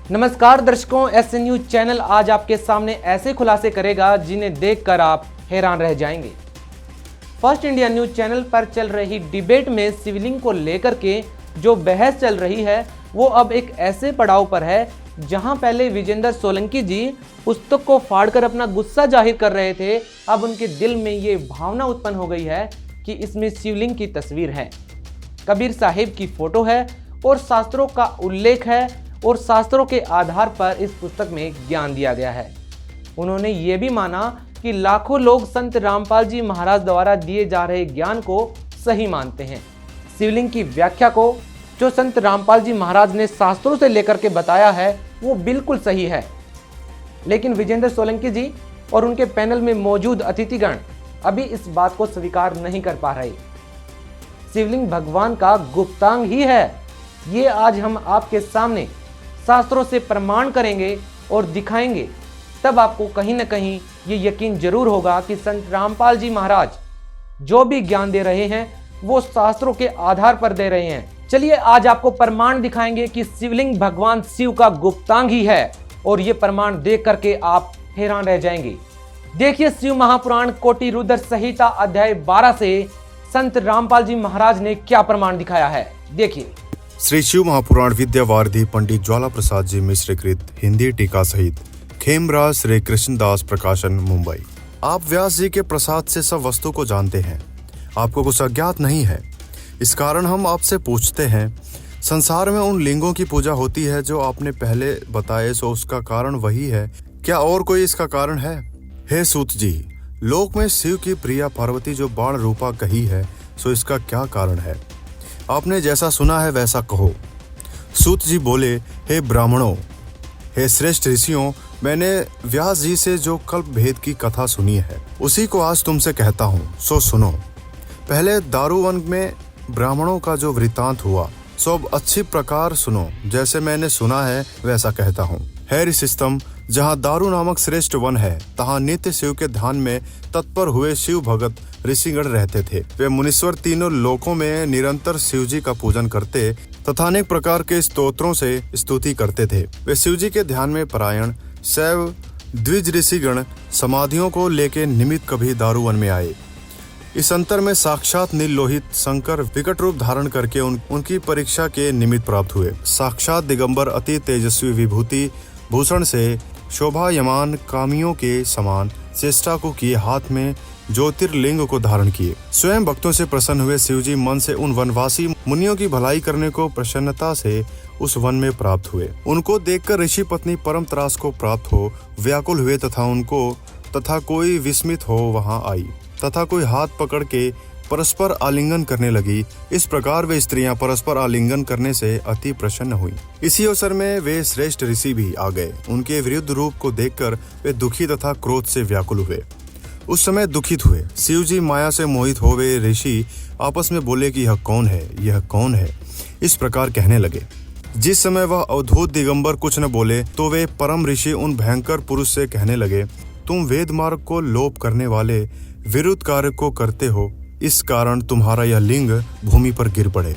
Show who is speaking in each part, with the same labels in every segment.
Speaker 1: नमस्कार दर्शकों, SN news channel आज आपके सामने ऐसे खुलासे करेगा जिन्हें देखकर आप हैरान रह जाएंगे। फर्स्ट इंडिया न्यूज चैनल पर चल रही डिबेट में शिवलिंग को लेकर के जो बहस चल रही है वो अब एक ऐसे पड़ाव पर है जहां पहले विजेंद्र सोलंकी जी पुस्तक को फाड़कर अपना गुस्सा जाहिर कर रहे थे, अब उनके दिल में ये भावना उत्पन्न हो गई है कि इसमें शिवलिंग की तस्वीर है, कबीर साहिब की फोटो है और शास्त्रों का उल्लेख है और शास्त्रों के आधार पर इस पुस्तक में ज्ञान दिया गया है। उन्होंने ये भी माना कि लाखों लोग संत रामपाल जी महाराज द्वारा दिए जा रहे ज्ञान को सही मानते हैं। शिवलिंग की व्याख्या को जो संत रामपाल जी महाराज ने शास्त्रों से लेकर के बताया है वो बिल्कुल सही है, लेकिन विजेंद्र सोलंकी जी और उनके पैनल में मौजूद अतिथिगण अभी इस बात को स्वीकार नहीं कर पा रहे। शिवलिंग भगवान का गुप्तांग ही है, ये आज हम आपके सामने शास्त्रों से प्रमाण करेंगे और दिखाएंगे, तब आपको कहीं ना कहीं ये यकीन जरूर होगा कि संत रामपाल जी महाराज जो भी ज्ञान दे रहे हैं वो शास्त्रों के आधार पर दे रहे हैं। चलिए आज आपको प्रमाण दिखाएंगे कि शिवलिंग भगवान शिव का गुप्तांग ही है और ये प्रमाण देख करके आप हैरान रह जाएंगे। देखिए शिव महापुराण कोटि रुद्र संहिता अध्याय 12 से संत रामपाल जी महाराज ने क्या प्रमाण दिखाया है, देखिए।
Speaker 2: श्री शिव महापुराण विद्यावारिधि पंडित ज्वाला प्रसाद जी मिश्र कृत हिंदी टीका सहित खेमराज श्री कृष्णदास प्रकाशन मुंबई। आप व्यास जी के प्रसाद से सब वस्तु को जानते हैं, आपको कुछ अज्ञात नहीं है। इस कारण हम आपसे पूछते हैं, संसार में उन लिंगों की पूजा होती है जो आपने पहले बताए, सो उसका कारण वही है, क्या और कोई इसका कारण है? हे सूत जी, लोक में शिव की प्रिया पार्वती जो बाण रूपा कही है, सो इसका क्या कारण है? आपने जैसा सुना है वैसा कहो। सूत जी बोले, हे ब्राह्मणों, हे श्रेष्ठ ऋषियों, मैंने व्यास जी से जो कल्प भेद की कथा सुनी है उसी को आज तुमसे कहता हूँ, सो सुनो। पहले दारुवन में ब्राह्मणों का जो वृतांत हुआ सो अब अच्छी प्रकार सुनो, जैसे मैंने सुना है वैसा कहता हूँ। है ऋषिस्तम, जहाँ दारू नामक श्रेष्ठ वन है, तहाँ नित्य शिव के ध्यान में तत्पर हुए शिव भगत ऋषिगण रहते थे। वे मुनीश्वर तीनों लोकों में निरंतर शिव जी का पूजन करते तथा अनेक प्रकार के स्तोत्रों से स्तुति करते थे। वे शिव जी के ध्यान में परायण शैव द्विज ऋषिगण समाधियों को लेके निमित्त कभी दारुवन में आए। इस अंतर में साक्षात नीललोहित शंकर विकट रूप धारण करके उनकी परीक्षा के निमित्त प्राप्त हुए। साक्षात दिगंबर अति तेजस्वी विभूति भूषण से शोभायमान कामियों के समान चेष्टा को किए, हाथ में ज्योतिर्लिंग को धारण किए। स्वयं भक्तों से प्रसन्न हुए शिवजी मन से उन वनवासी मुनियों की भलाई करने को प्रसन्नता से उस वन में प्राप्त हुए। उनको देखकर ऋषि पत्नी परम त्रास को प्राप्त हो व्याकुल हुए तथा कोई विस्मित हो वहां आई तथा कोई हाथ पकड़ के परस्पर आलिंगन करने लगी। इस प्रकार वे स्त्रियां परस्पर आलिंगन करने से अति प्रसन्न हुई। इसी अवसर में वे श्रेष्ठ ऋषि भी आ गए। उनके विरुद्ध रूप को देखकर वे दुखी तथा क्रोध से व्याकुल हुए। उस समय दुखित हुए शिव जी माया से मोहित हो वे ऋषि आपस में बोले कि यह कौन है, यह कौन है, इस प्रकार कहने लगे। जिस समय वह अवधूत दिगंबर कुछ न बोले तो वे परम ऋषि उन भयंकर पुरुष से कहने लगे, तुम वेद मार्ग को लोप करने वाले विरुद्ध कार्य को करते हो, इस कारण तुम्हारा यह लिंग भूमि पर गिर पड़े।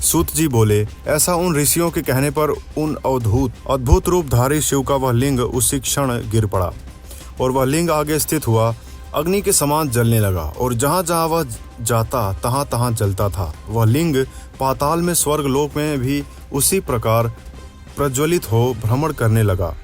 Speaker 2: सूत जी बोले, ऐसा उन ऋषियों के कहने पर उन अद्भुत रूपधारी शिव का वह लिंग उसी क्षण गिर पड़ा और वह लिंग आगे स्थित हुआ अग्नि के समान जलने लगा और जहाँ जहाँ वह जाता तहाँ तहाँ जलता था। वह लिंग पाताल में स्वर्ग लोक में भी उसी प्रकार प्रज्वलित हो भ्रमण करने लगा,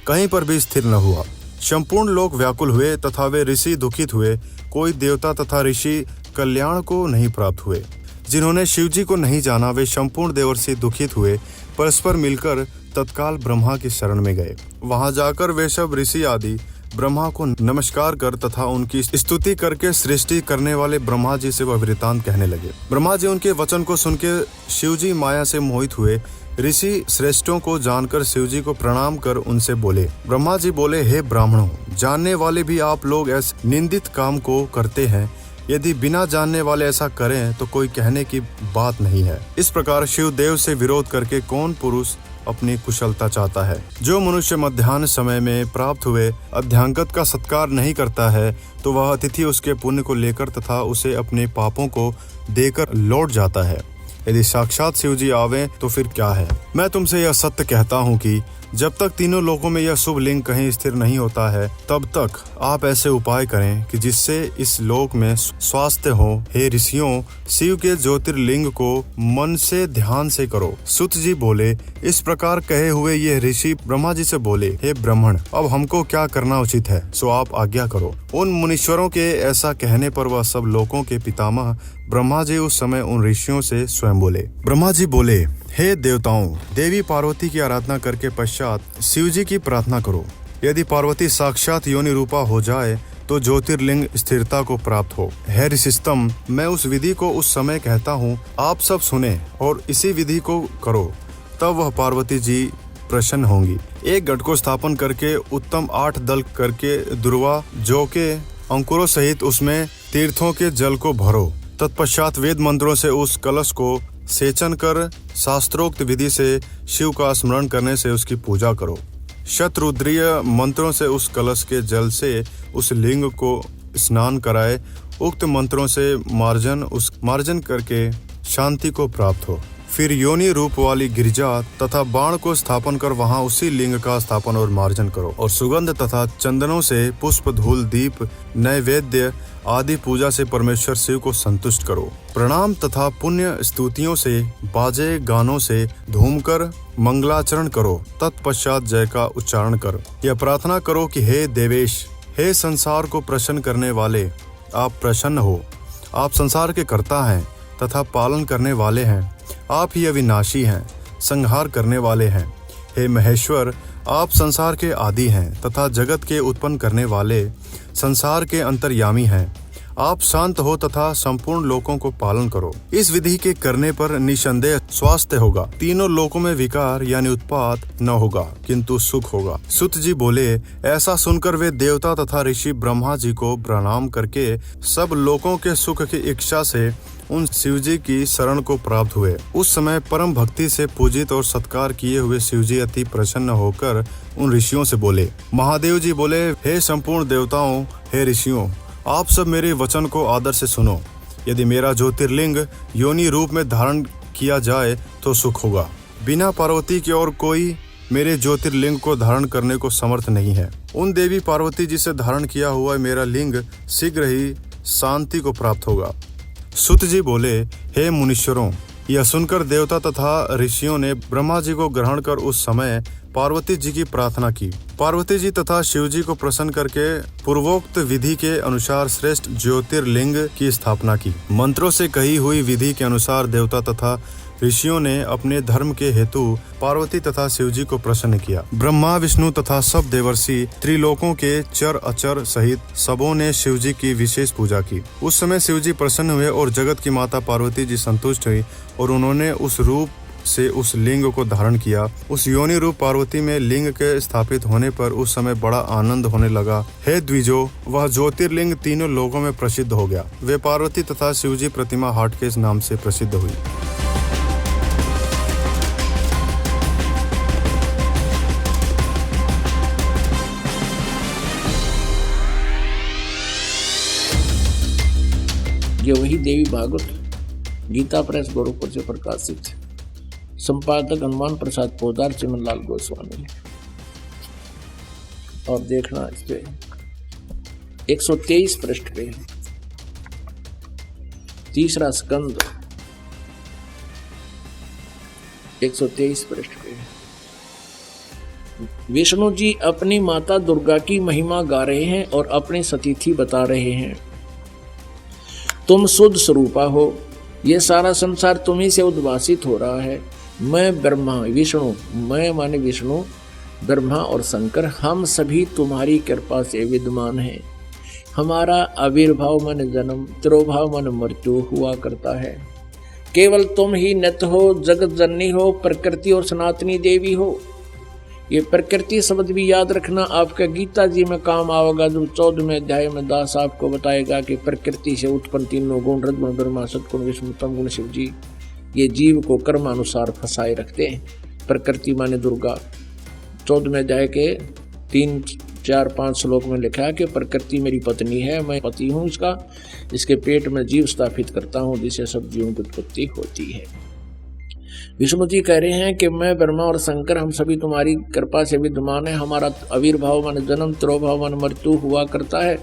Speaker 2: कहीं पर भी स्थिर न हुआ। संपूर्ण लोक व्याकुल हुए तथा वे ऋषि दुखित हुए। कोई देवता तथा ऋषि कल्याण को नहीं प्राप्त हुए। जिन्होंने शिवजी को नहीं जाना वे संपूर्ण देवर्षि दुखित हुए, परस्पर मिलकर तत्काल ब्रह्मा की शरण में गए। वहां जाकर वे सब ऋषि आदि ब्रह्मा को नमस्कार कर तथा उनकी स्तुति करके सृष्टि करने वाले ब्रह्मा जी से वह वृतांत कहने लगे। ब्रह्मा जी उनके वचन को सुन के शिवजी माया से मोहित हुए। ऋषि श्रेष्ठों को जानकर शिवजी को प्रणाम कर उनसे बोले। ब्रह्मा जी बोले, हे ब्राह्मणों, जानने वाले भी आप लोग ऐसे निंदित काम को करते हैं। यदि बिना जानने वाले ऐसा करें तो कोई कहने की बात नहीं है। इस प्रकार शिव देव से विरोध करके कौन पुरुष अपनी कुशलता चाहता है? जो मनुष्य मध्याह्न समय में प्राप्त हुए अध्यांगत का सत्कार नहीं करता है तो वह अतिथि उसके पुण्य को लेकर तथा उसे अपने पापों को देकर लौट जाता है। यदि साक्षात शिव जी आवे तो फिर क्या है। मैं तुमसे यह सत्य कहता हूँ कि जब तक तीनों लोकों में यह शुभ लिंग कहीं स्थिर नहीं होता है, तब तक आप ऐसे उपाय करें कि जिससे इस लोक में स्वास्थ्य हो। हे ऋषियों, शिव के ज्योतिर्लिंग को मन से ध्यान से करो। सुत जी बोले, इस प्रकार कहे हुए ये ऋषि ब्रह्मा जी से बोले, हे ब्राह्मण, अब हमको क्या करना उचित है, सो आप आज्ञा करो। उन मुनीश्वरों के ऐसा कहने पर वह सब लोकों के पितामह ब्रह्मा जी उस समय उन ऋषियों से स्वयं बोले। ब्रह्मा जी बोले, हे देवताओं, देवी पार्वती की आराधना करके पश्चात शिव जी की प्रार्थना करो। यदि पार्वती साक्षात योनि रूपा हो जाए तो ज्योतिर्लिंग स्थिरता को प्राप्त हो। हे ऋषिस्तम, मैं उस विधि को उस समय कहता हूँ, आप सब सुने और इसी विधि को करो, तब वह पार्वती जी प्रसन्न होंगी। एक गढ़ को स्थापन करके उत्तम 8 दल करके दुर्वा जौ के अंकुरों सहित उसमें तीर्थों के जल को भरो। तत्पश्चात वेद मंत्रों से उस कलश को सेचन कर शास्त्रोक्त विधि से शिव का स्मरण करने से उसकी पूजा करो। शतरुद्रीय मंत्रों से उस कलश के जल से उस लिंग को स्नान कराए। उक्त मंत्रों से मार्जन करके शांति को प्राप्त हो। फिर योनि रूप वाली गिरिजा तथा बाण को स्थापन कर वहां उसी लिंग का स्थापन और मार्जन करो और सुगंध तथा चंदनों से पुष्प, धूल, दीप, नैवेद्य आदि पूजा से परमेश्वर शिव को संतुष्ट करो। प्रणाम तथा पुण्य स्तुतियों से, बाजे गानों से धूम कर मंगलाचरण करो। तत्पश्चात जय का उच्चारण कर यह प्रार्थना करो कि हे देवेश, हे संसार को प्रसन्न करने वाले, आप प्रसन्न हो। आप संसार के कर्ता हैं तथा पालन करने वाले हैं। आप ही अविनाशी हैं, संहार करने वाले हैं। हे महेश्वर, आप संसार के आदि हैं तथा जगत के उत्पन्न करने वाले, संसार के अंतर्यामी हैं। आप शांत हो तथा संपूर्ण लोकों को पालन करो। इस विधि के करने पर निसंदेह स्वास्थ्य होगा। तीनों लोकों में विकार यानी उत्पात न होगा, किंतु सुख होगा। सुत जी बोले, ऐसा सुनकर वे देवता तथा ऋषि ब्रह्मा जी को प्रणाम करके सब लोकों के सुख की इच्छा से उन शिवजी की शरण को प्राप्त हुए। उस समय परम भक्ति से पूजित और सत्कार किए हुए शिवजी अति प्रसन्न होकर उन ऋषियों से बोले। महादेव जी बोले, हे संपूर्ण देवताओं, हे ऋषियों, आप सब मेरे वचन को आदर से सुनो। यदि मेरा ज्योतिर्लिंग योनि रूप में धारण किया जाए तो सुख होगा। बिना पार्वती के और कोई मेरे ज्योतिर्लिंग को धारण करने को समर्थ नहीं है। उन देवी पार्वती जी से धारण किया हुआ मेरा लिंग शीघ्र ही शांति को प्राप्त होगा। सुत जी बोले, हे मुनीश्वरों, यह सुनकर देवता तथा ऋषियों ने ब्रह्मा जी को ग्रहण कर उस समय पार्वती जी की प्रार्थना की। पार्वती जी तथा शिव जी को प्रसन्न करके पूर्वोक्त विधि के अनुसार श्रेष्ठ ज्योतिर्लिंग की स्थापना की। मंत्रों से कही हुई विधि के अनुसार देवता तथा ऋषियों ने अपने धर्म के हेतु पार्वती तथा शिवजी को प्रसन्न किया। ब्रह्मा, विष्णु तथा सब देवर्षि, त्रिलोकों के चर अचर सहित सबों ने शिवजी की विशेष पूजा की। उस समय शिवजी प्रसन्न हुए और जगत की माता पार्वती जी संतुष्ट हुई और उन्होंने उस रूप से उस लिंग को धारण किया। उस योनि रूप पार्वती में लिंग के स्थापित होने पर उस समय बड़ा आनंद होने लगा। हे द्विजो, वह ज्योतिर्लिंग तीनों लोगों में प्रसिद्ध हो गया। वे पार्वती तथा शिवजी प्रतिमा हाट के नाम से प्रसिद्ध हुई।
Speaker 3: ये वही देवी भागवत गीता प्रेस गोरखपुर से प्रकाशित। संपादक हनुमान प्रसाद पोदार, चिमनलाल गोस्वामी। और देखना इस पे 123 पृष्ठ पे, तीसरा स्कंद 123 पृष्ठ पे विष्णु जी अपनी माता दुर्गा की महिमा गा रहे हैं और अपनी सतीथि बता रहे हैं। तुम शुद्ध स्वरूपा हो, ये सारा संसार तुम्ही से उद्भासित हो रहा है। मैं ब्रह्मा, विष्णु, मैं माने विष्णु, ब्रह्मा और शंकर, हम सभी तुम्हारी कृपा से विद्यमान हैं। हमारा आविर्भाव मन जन्म, तिरोभाव मन मृत्यु हुआ करता है। केवल तुम ही नित्य हो, जगत जननी हो, प्रकृति और सनातनी देवी हो। ये प्रकृति शब्द भी याद रखना, आपका गीता जी में काम आएगा। जो 14वें अध्याय में दास आपको बताएगा कि प्रकृति से उत्पन्न तीनों गुण, रजगुण, ब्रह्मा, सतगुण, विष्णु, तम गुण, शिव जी, ये जीव को कर्मानुसार फंसाए रखते हैं। प्रकृति माने दुर्गा। 14वें अध्याय के 3, 4, 5 श्लोक में लिखा है कि प्रकृति मेरी पत्नी है, मैं पति हूँ इसका, इसके पेट में जीव स्थापित करता हूँ जिससे सब जीवों की उत्पत्ति होती है। विष्णु जी कह रहे हैं कि मैं ब्रह्मा और शंकर हम सभी तुम्हारी कृपा से विद्यमान है। हमारा आविर्भाव मन जन्म, तिरोभाव मन मृत्यु हुआ करता है।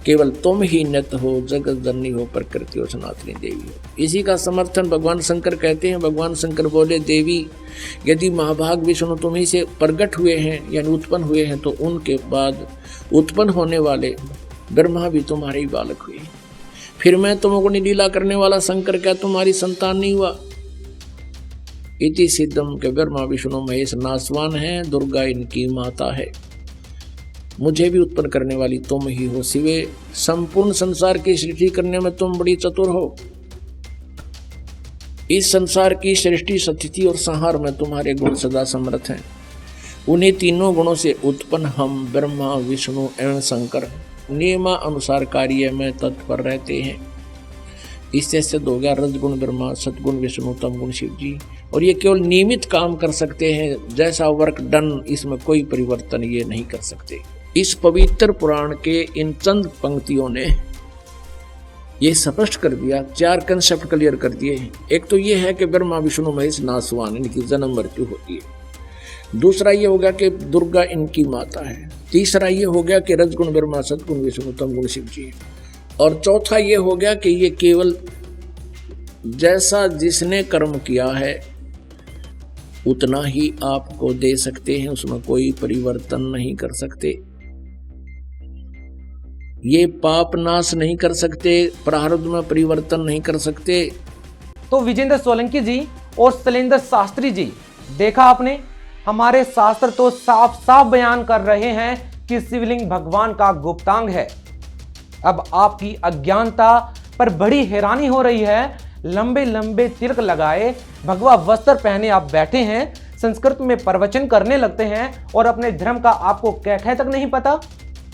Speaker 3: केवल तुम ही नित्य हो, जगत जननी हो, प्रकृति हो, सनातनी देवी हो। इसी का समर्थन भगवान शंकर कहते हैं। भगवान शंकर बोले, देवी यदि महाभाग विष्णु तुम्ही से प्रकट हुए हैं यानी उत्पन्न हुए हैं, तो उनके बाद उत्पन्न होने वाले ब्रह्मा भी तुम्हारे ही बालक हुए। फिर मैं तुमको लीला करने वाला शंकर क्या तुम्हारी संतान नहीं हुआ? इति सिद्धम के ब्रह्मा विष्णु महेश नासवान है, दुर्गा इनकी माता है। मुझे भी उत्पन्न करने वाली तुम ही हो शिवे। संपूर्ण संसार की सृष्टि करने में तुम बड़ी चतुर हो। इस संसार की सृष्टि, स्थिति और संहार में तुम्हारे गुण सदा समर्थ हैं। उन्हीं तीनों गुणों से उत्पन्न हम ब्रह्मा विष्णु एवं शंकर नियमा अनुसार कार्य में तत्पर रहते हैं। इससे सिद्ध हो गया रजगुण ब्रह्मा, सतगुण विष्णु, तमगुण शिव जी। और ये केवल नियमित काम कर सकते हैं, जैसा वर्क डन, इसमें कोई परिवर्तन ये नहीं कर सकते। इस पवित्र पुराण के इन चंद पंक्तियों ने ये स्पष्ट कर दिया, 4 कंसेप्ट क्लियर कर दिए। एक तो ये है कि ब्रह्मा विष्णु महेश नासवान, इनकी जन्म मृत्यु होती है। दूसरा ये हो गया कि दुर्गा इनकी माता है। तीसरा ये हो गया कि रजगुण ब्रह्मा, सतगुण विष्णु, तमगुण शिव जी। और चौथा ये हो गया कि ये केवल जैसा जिसने कर्म किया है उतना ही आपको दे सकते हैं, उसमें कोई परिवर्तन नहीं कर सकते। ये पाप नाश नहीं कर सकते, प्रारब्ध में परिवर्तन नहीं कर सकते।
Speaker 1: तो विजेंद्र सोलंकी जी और शैलेंद्र शास्त्री जी, देखा आपने, हमारे शास्त्र तो साफ साफ बयान कर रहे हैं कि शिवलिंग भगवान का गुप्तांग है। अब आपकी अज्ञानता पर बड़ी हैरानी हो रही है। लंबे लंबे तिलक लगाए, भगवा वस्त्र पहने आप बैठे हैं, संस्कृत में प्रवचन करने लगते हैं और अपने धर्म का आपको क्या तक नहीं पता।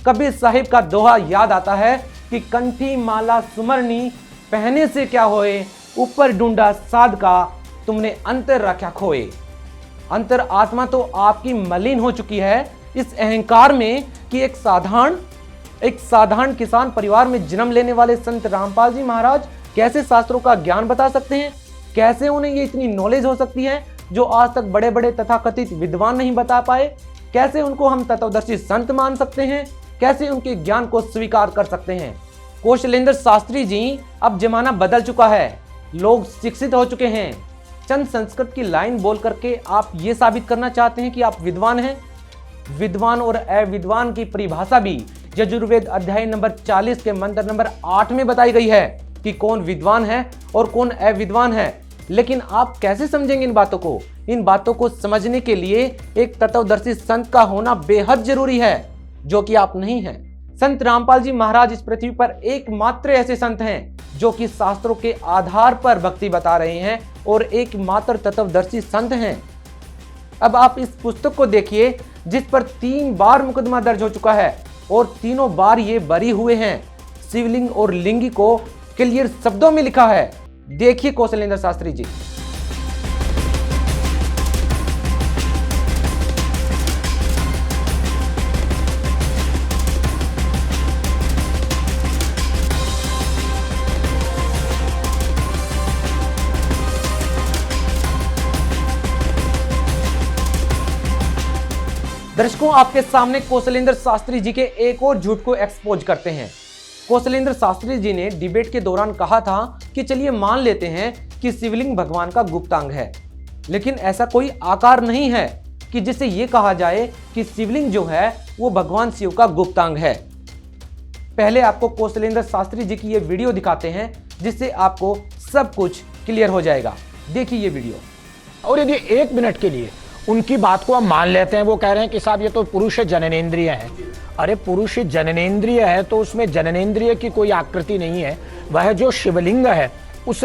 Speaker 1: कबीर साहिब का दोहा याद आता है कि कंठी माला सुमरनी पहने से क्या होए, ऊपर ढूंढा साध का तुमने अंतर रखा खोए। अंतर आत्मा तो आपकी मलिन हो चुकी है इस अहंकार में कि एक साधारण किसान परिवार में जन्म लेने वाले संत रामपाल जी महाराज कैसे शास्त्रों का ज्ञान बता सकते हैं। कैसे उन्हें ये इतनी नॉलेज हो सकती है जो आज तक बड़े बड़े तथाकथित विद्वान नहीं बता पाए। कैसे उनको हम तत्वदर्शी संत मान सकते हैं, कैसे उनके ज्ञान को स्वीकार कर सकते हैं। कौशलेंद्र शास्त्री जी, अब जमाना बदल चुका है, लोग शिक्षित हो चुके हैं। चंद संस्कृत की लाइन बोल करके आप ये साबित करना चाहते हैं कि आप विद्वान हैं। विद्वान और अविद्वान की परिभाषा भी यजुर्वेद अध्याय नंबर 40 के मंत्र नंबर 8 में बताई गई है कि कौन विद्वान है और कौन अविद्वान है। लेकिन आप कैसे समझेंगे इन बातों को? इन बातों को समझने के लिए एक तत्वदर्शी संत का होना बेहद जरूरी है, जो कि आप नहीं हैं। संत रामपाल जी महाराज इस पृथ्वी पर एकमात्र ऐसे संत हैं जो कि शास्त्रों के आधार पर भक्ति बता रहे हैं और एकमात्र तत्वदर्शी संत हैं। अब आप इस पुस्तक को देखिए जिस पर 3 बार मुकदमा दर्ज हो चुका है और तीनों बार ये बरी हुए हैं। शिवलिंग और लिंगी को क्लियर शब्दों में लिखा है। देखिए कौशलेंद्र शास्त्री जी। दर्शकों, आपके सामने कौशलेंद्र शास्त्री जी के एक और झूठ को एक्सपोज करते हैं। कौशलेंद्र शास्त्री जी ने डिबेट के दौरान कहा था कि चलिए मान लेते हैं कि शिवलिंग भगवान का गुप्तांग है, लेकिन ऐसा कोई आकार नहीं है कि जिससे ये कहा जाए कि शिवलिंग जो है वो भगवान शिव का गुप्तांग है। पहले आपको कौशलेंद्र शास्त्री जी की ये वीडियो दिखाते हैं जिससे आपको सब कुछ क्लियर हो जाएगा। देखिए ये वीडियो।
Speaker 4: और यदि 1 मिनट के लिए उनकी बात को हम मान लेते हैं, वो कह रहे हैं कि साहब ये तो पुरुष जननेंद्रिय है। अरे पुरुष जननेंद्रिय है तो उसमें जननेंद्रिय की कोई आकृति नहीं है। वह जो शिवलिंग है उस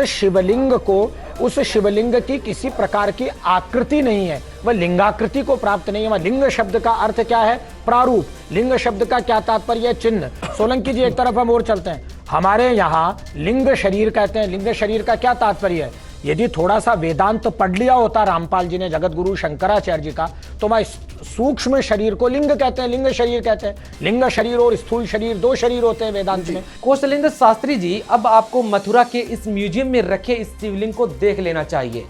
Speaker 4: शिवलिंग की किसी प्रकार की आकृति नहीं है, वह लिंगाकृति को प्राप्त नहीं है। वह लिंग शब्द का अर्थ क्या है? प्रारूप। लिंग शब्द का क्या तात्पर्य है? चिन्ह। सोलंकी जी एक तरफ हम और चलते हैं। हमारे यहाँ लिंग शरीर कहते हैं। लिंग शरीर का क्या तात्पर्य है? यदि थोड़ा सा वेदांत पढ़ लिया होता रामपाल जी ने जगत गुरु शंकराचार्य जी का, तो वह सूक्ष्म शरीर को लिंग कहते हैं, लिंग शरीर कहते हैं। लिंग शरीर और स्थूल शरीर 2 शरीर होते हैं वेदांत में।
Speaker 1: कौशलेंद्र शास्त्री जी, अब आपको मथुरा के इस म्यूजियम में रखे इस शिवलिंग को देख लेना चाहिए।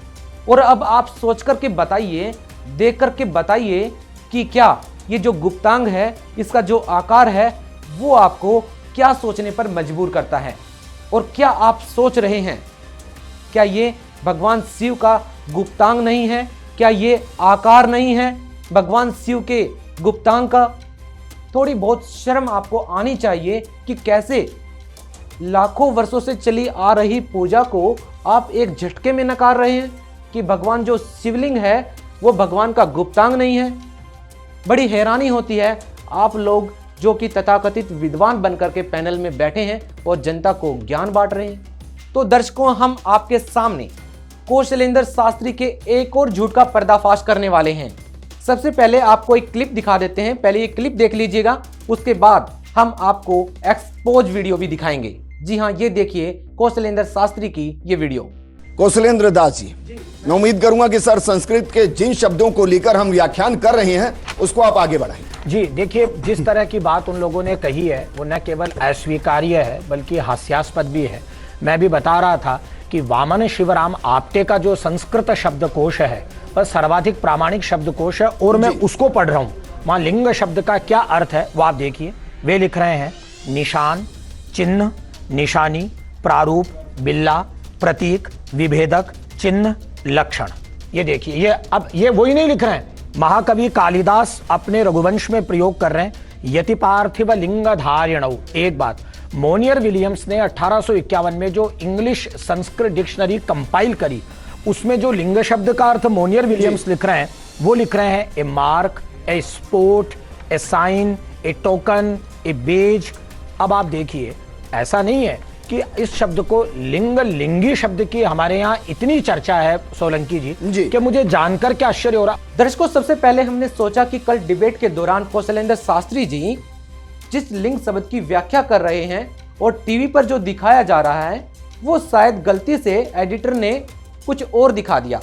Speaker 1: और अब आप सोच करके बताइए, देख करके बताइए कि क्या ये जो गुप्तांग है, इसका जो आकार है, वो आपको क्या सोचने पर मजबूर करता है। और क्या आप सोच रहे हैं, क्या ये भगवान शिव का गुप्तांग नहीं है? क्या ये आकार नहीं है भगवान शिव के गुप्तांग का? थोड़ी बहुत शर्म आपको आनी चाहिए कि कैसे लाखों वर्षों से चली आ रही पूजा को आप एक झटके में नकार रहे हैं कि भगवान जो शिवलिंग है वो भगवान का गुप्तांग नहीं है। बड़ी हैरानी होती है आप लोग जो कि तथाकथित विद्वान बनकर के पैनल में बैठे हैं और जनता को ज्ञान बांट रहे हैं। तो दर्शकों, हम आपके सामने कौशलेंद्र शास्त्री के एक और झूठ का पर्दाफाश करने वाले हैं। सबसे पहले आपको एक क्लिप दिखा देते हैं, पहले ये क्लिप देख लीजिएगा, उसके बाद हम आपको एक्सपोज वीडियो भी दिखाएंगे। जी हाँ, ये देखिए कौशलेंद्र शास्त्री की ये वीडियो।
Speaker 5: कौशलेंद्र दास जी, मैं उम्मीद करूंगा कि सर संस्कृत के जिन शब्दों को लेकर हम व्याख्यान कर रहे हैं उसको आप आगे बढ़ाएं।
Speaker 4: जी देखिए, जिस तरह की बात उन लोगों ने कही है वो न केवल अस्वीकार्य है बल्कि हास्यास्पद भी है। मैं भी बता रहा था कि वामन शिवराम आप्टे का जो संस्कृत शब्दकोश है वह सर्वाधिक प्रामाणिक शब्दकोश है और मैं उसको पढ़ रहा हूँ। वहाँ लिंग शब्द का क्या अर्थ है वो आप देखिए। वे लिख रहे हैं निशान, चिन्ह, निशानी, प्रारूप, बिल्ला, प्रतीक, विभेदक, चिन्ह, लक्षण। ये देखिए, ये अब ये वही नहीं लिख रहे हैं, महाकवि कालिदास अपने रघुवंश में प्रयोग कर रहे हैं, यति पार्थिव लिंग धारिणौ। एक बात, मोनियर विलियम्स ने 1851 में जो इंग्लिश संस्कृत डिक्शनरी कंपाइल करी उसमें जो लिंग शब्द का अर्थ मोनियर विलियम्स लिख रहे हैं वो लिख रहे हैं ए mark, a sport, A sign, A token, A beige. अब आप देखिए, ऐसा नहीं है कि इस शब्द को लिंगी शब्द की हमारे यहाँ इतनी चर्चा है सोलंकी जी कि मुझे जानकर क्या आश्चर्य हो रहा।
Speaker 1: दर्शकों, सबसे पहले हमने सोचा कि कल डिबेट के दौरान कौशलेंद्र शास्त्री जी जिस लिंग शब्द की व्याख्या कर रहे हैं और टीवी पर जो दिखाया जा रहा है वो शायद गलती से एडिटर ने कुछ और दिखा दिया।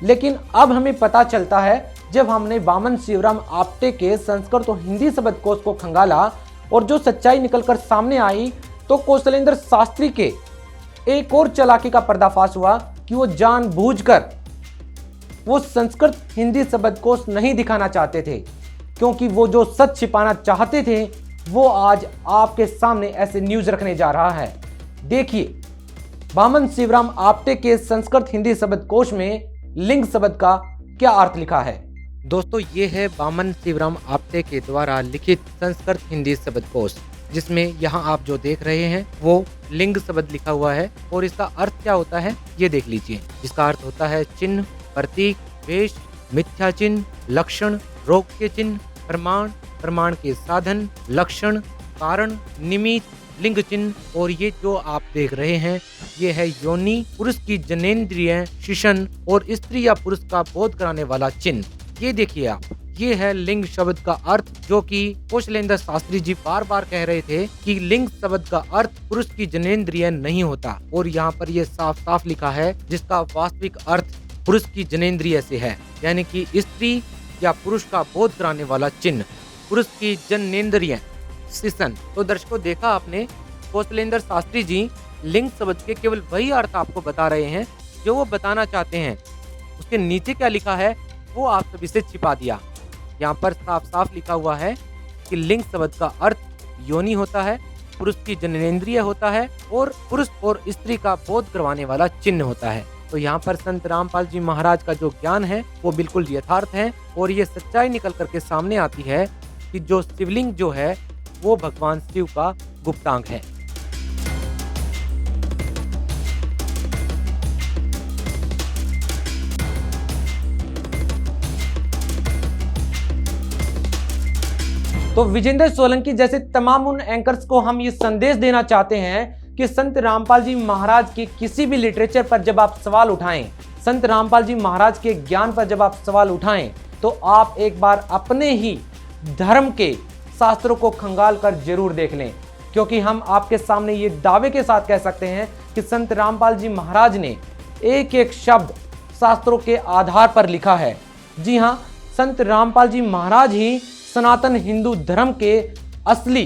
Speaker 1: लेकिन अब हमें पता चलता है जब हमने वामन शिवराम आप्टे के संस्कृत और हिंदी शब्दकोश को खंगाला और जो सच्चाई निकलकर सामने आई तो कौशलेंद्र शास्त्री के एक और चालाकी का पर्दाफाश हुआ कि वो जानबूझकर वो संस्कृत हिंदी शब्दकोश नहीं दिखाना चाहते थे, क्योंकि वो जो सच छिपाना चाहते थे वो आज आपके सामने ऐसे न्यूज रखने जा रहा है। देखिए, वामन शिवराम आप्टे के संस्कृत हिंदी शब्दकोश में लिंग शब्द का क्या अर्थ लिखा है। दोस्तों, ये है वामन शिवराम आप्टे के द्वारा लिखित संस्कृत हिंदी शब्दकोश, जिसमें यहाँ आप जो देख रहे हैं वो लिंग शब्द लिखा हुआ है और इसका अर्थ क्या होता है ये देख लीजिए। इसका अर्थ होता है चिन्ह, प्रतीक, वेश, मिथ्या चिन्ह, लक्षण, रोग के चिन्ह, प्रमाण, प्रमाण के साधन, लक्षण, कारण, निमित्त, लिंग चिन्ह। और ये जो आप देख रहे हैं ये है योनि, पुरुष की जनेंद्रिय, शिशन और स्त्री या पुरुष का बोध कराने वाला चिन्ह। ये देखिए आप, ये है लिंग शब्द का अर्थ, जो कि कौशलेंद्र शास्त्री जी बार बार कह रहे थे कि लिंग शब्द का अर्थ पुरुष की जनेंद्रिय नहीं होता। और यहाँ पर ये साफ साफ लिखा है जिसका वास्तविक अर्थ पुरुष की जनेंद्रिय से है, यानी कि स्त्री या पुरुष का बोध कराने वाला चिन्ह, पुरुष की जनेंद्रिय, शिशन। तो दर्शकों, देखा आपने, कौशलेंद्र शास्त्री जी लिंग शब्द के केवल वही अर्थ आपको बता रहे हैं जो वो बताना चाहते हैं। उसके नीचे क्या लिखा है वो आप सभी से छिपा दिया। यहाँ पर साफ साफ लिखा हुआ है कि लिंग शब्द का अर्थ योनि होता है, पुरुष की जनेंद्रिय होता है और पुरुष और स्त्री का बोध करवाने वाला चिन्ह होता है। तो यहाँ पर संत रामपाल जी महाराज का जो ज्ञान है वो बिल्कुल यथार्थ है और ये सच्चाई निकल करके सामने आती है कि जो शिवलिंग जो है वो भगवान शिव का गुप्तांग है। तो विजेंद्र सोलंकी जैसे तमाम उन एंकर्स को हम ये संदेश देना चाहते हैं कि संत रामपाल जी महाराज के किसी भी लिटरेचर पर जब आप सवाल उठाएं, संत रामपाल जी महाराज के ज्ञान पर जब आप सवाल उठाएं, तो आप एक बार अपने ही धर्म के शास्त्रों को खंगाल कर जरूर देख लें, क्योंकि हम आपके सामने ये दावे के साथ कह सकते हैं कि संत रामपाल जी महाराज ने एक एक शब्द शास्त्रों के आधार पर लिखा है। जी हाँ, संत रामपाल जी महाराज ही सनातन हिंदू धर्म के असली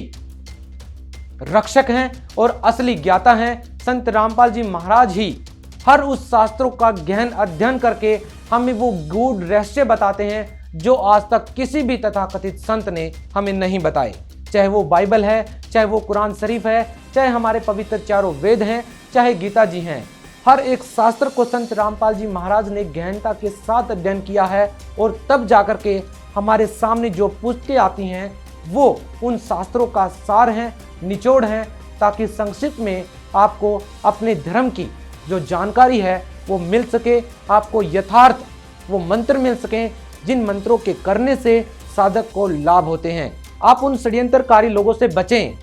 Speaker 1: रक्षक हैं और असली ज्ञाता हैं। संत रामपाल जी महाराज ही हर उस शास्त्रों का गहन अध्ययन करके हमें वो गूढ़ रहस्य बताते हैं जो आज तक किसी भी तथाकथित संत ने हमें नहीं बताए। चाहे वो बाइबल है, चाहे वो कुरान शरीफ है, चाहे हमारे पवित्र चारों वेद हैं, चाहे गीता जी हैं, हर एक शास्त्र को संत रामपाल जी महाराज ने गहनता के साथ अध्ययन किया है और तब जाकर के हमारे सामने जो पुस्तकें आती हैं वो उन शास्त्रों का सार हैं, निचोड़ हैं, ताकि संक्षिप्त में आपको अपने धर्म की जो जानकारी है वो मिल सके, आपको यथार्थ वो मंत्र मिल सकें जिन मंत्रों के करने से साधक को लाभ होते हैं। आप उन षड्यंत्रकारी लोगों से बचें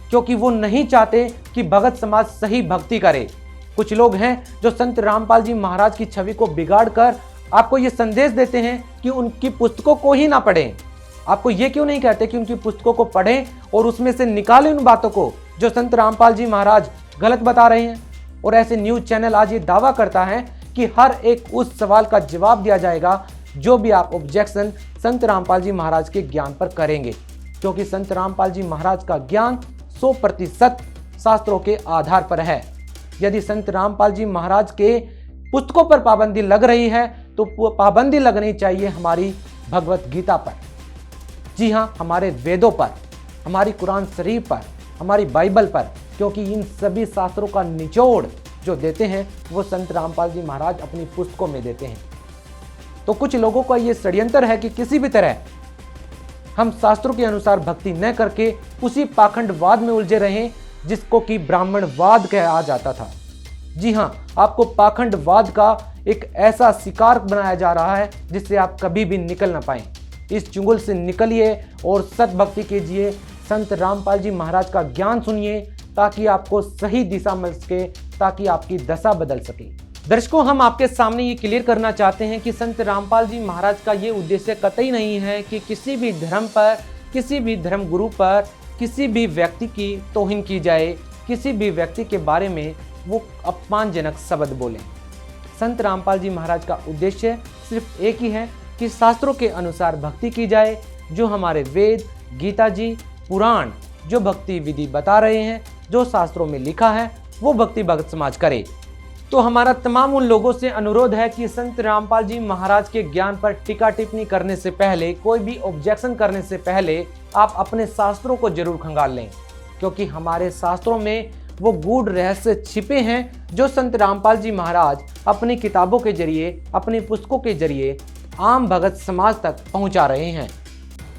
Speaker 1: क्योंकि वो नहीं चाहते कि भगत समाज सही भक्ति करे। कुछ लोग हैं जो संत रामपाल जी महाराज की छवि को बिगाड़ कर आपको ये संदेश देते हैं कि उनकी पुस्तकों को ही ना पढ़ें। आपको ये क्यों नहीं कहते कि उनकी पुस्तकों को पढ़ें और उसमें से निकालें उन बातों को जो संत रामपाल जी महाराज गलत बता रहे हैं। और ऐसे न्यूज़ चैनल आज ये दावा करता है कि हर एक उस सवाल का जवाब दिया जाएगा जो भी आप ऑब्जेक्शन संत रामपाल जी महाराज के ज्ञान पर करेंगे, क्योंकि संत रामपाल जी महाराज का ज्ञान 100% शास्त्रों के आधार पर है। यदि संत रामपाल जी महाराज के पुस्तकों पर पाबंदी लग रही है तो पाबंदी लगनी चाहिए हमारी भगवत गीता पर, जी हाँ, हमारे वेदों पर, हमारी कुरान शरीफ पर, हमारी बाइबल पर, क्योंकि इन सभी शास्त्रों का निचोड़ जो देते हैं वो संत रामपाल जी महाराज अपनी पुस्तकों में देते हैं। तो कुछ लोगों का ये षड्यंत्र है कि किसी भी तरह हम शास्त्रों के अनुसार भक्ति न करके उसी पाखंडवाद में उलझे रहें जिसको कि ब्राह्मणवाद कहा जाता था। जी हाँ, आपको पाखंडवाद का एक ऐसा शिकार बनाया जा रहा है जिससे आप कभी भी निकल ना पाएं। इस चुंगल से निकलिए और सतभक्ति कीजिए, संत रामपाल जी महाराज का ज्ञान सुनिए ताकि आपको सही दिशा मिल सके, ताकि आपकी दशा बदल सके। दर्शकों, हम आपके सामने ये क्लियर करना चाहते हैं कि संत रामपाल जी महाराज का ये उद्देश्य कतई नहीं है कि किसी भी धर्म पर, किसी भी धर्म गुरु पर, किसी भी व्यक्ति की तौहीन की जाए, किसी भी व्यक्ति के बारे में वो अपमानजनक शब्द बोलें। संत रामपाल जी महाराज का उद्देश्य सिर्फ एक ही है कि शास्त्रों के अनुसार भक्ति की जाए, जो हमारे वेद, गीता जी, पुराण जो भक्ति विधि बता रहे हैं, जो शास्त्रों में लिखा है वो भक्ति भगत समाज करे। तो हमारा तमाम उन लोगों से अनुरोध है कि संत रामपाल जी महाराज के ज्ञान पर टीका टिप्पणी करने से पहले, कोई भी ऑब्जेक्शन करने से पहले आप अपने शास्त्रों को जरूर खंगाल लें, क्योंकि हमारे शास्त्रों में वो गूढ़ रहस्य छिपे हैं जो संत रामपाल जी महाराज अपनी किताबों के जरिए, अपनी पुस्तकों के जरिए आम भगत समाज तक पहुंचा रहे हैं।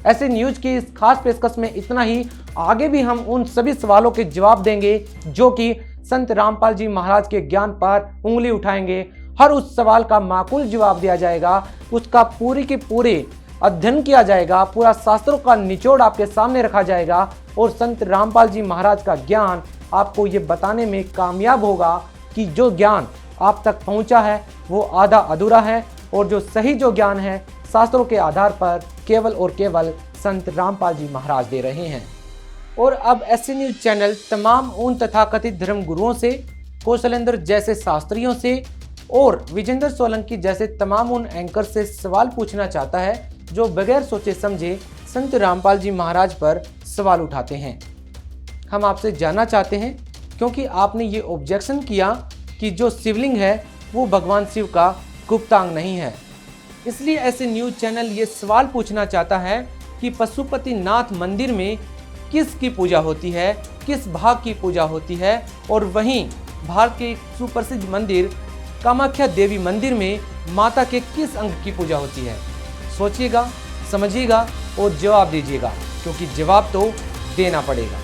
Speaker 1: ऐसे न्यूज की इस खास पेशकश में इतना ही। आगे भी हम उन सभी सवालों के जवाब देंगे जो कि संत रामपाल जी महाराज के ज्ञान पर उंगली उठाएंगे। हर उस सवाल का माकूल जवाब दिया जाएगा, उसका पूरी के पूरे अध्ययन किया जाएगा, पूरा शास्त्रों का निचोड़ आपके सामने रखा जाएगा और संत रामपाल जी महाराज का ज्ञान आपको ये बताने में कामयाब होगा कि जो ज्ञान आप तक पहुंचा है वो आधा अधूरा है और जो सही जो ज्ञान है शास्त्रों के आधार पर केवल और केवल संत रामपाल जी महाराज दे रहे हैं। और अब ऐसे न्यूज चैनल तमाम उन तथाकथित धर्म गुरुओं से, कौशलेंद्र जैसे शास्त्रियों से और विजेंद्र सोलंकी जैसे तमाम उन एंकर से सवाल पूछना चाहता है जो बगैर सोचे समझे संत रामपाल जी महाराज पर सवाल उठाते हैं। हम आपसे जानना चाहते हैं, क्योंकि आपने ये ऑब्जेक्शन किया कि जो शिवलिंग है वो भगवान शिव का गुप्तांग नहीं है, इसलिए ऐसे न्यूज चैनल ये सवाल पूछना चाहता है कि पशुपतिनाथ मंदिर में किसकी पूजा होती है, किस भाग की पूजा होती है, और वहीं भारत के सुप्रसिद्ध मंदिर कामाख्या देवी मंदिर में माता के किस अंग की पूजा होती है। सोचिएगा, समझिएगा और जवाब दीजिएगा, क्योंकि जवाब तो देना पड़ेगा।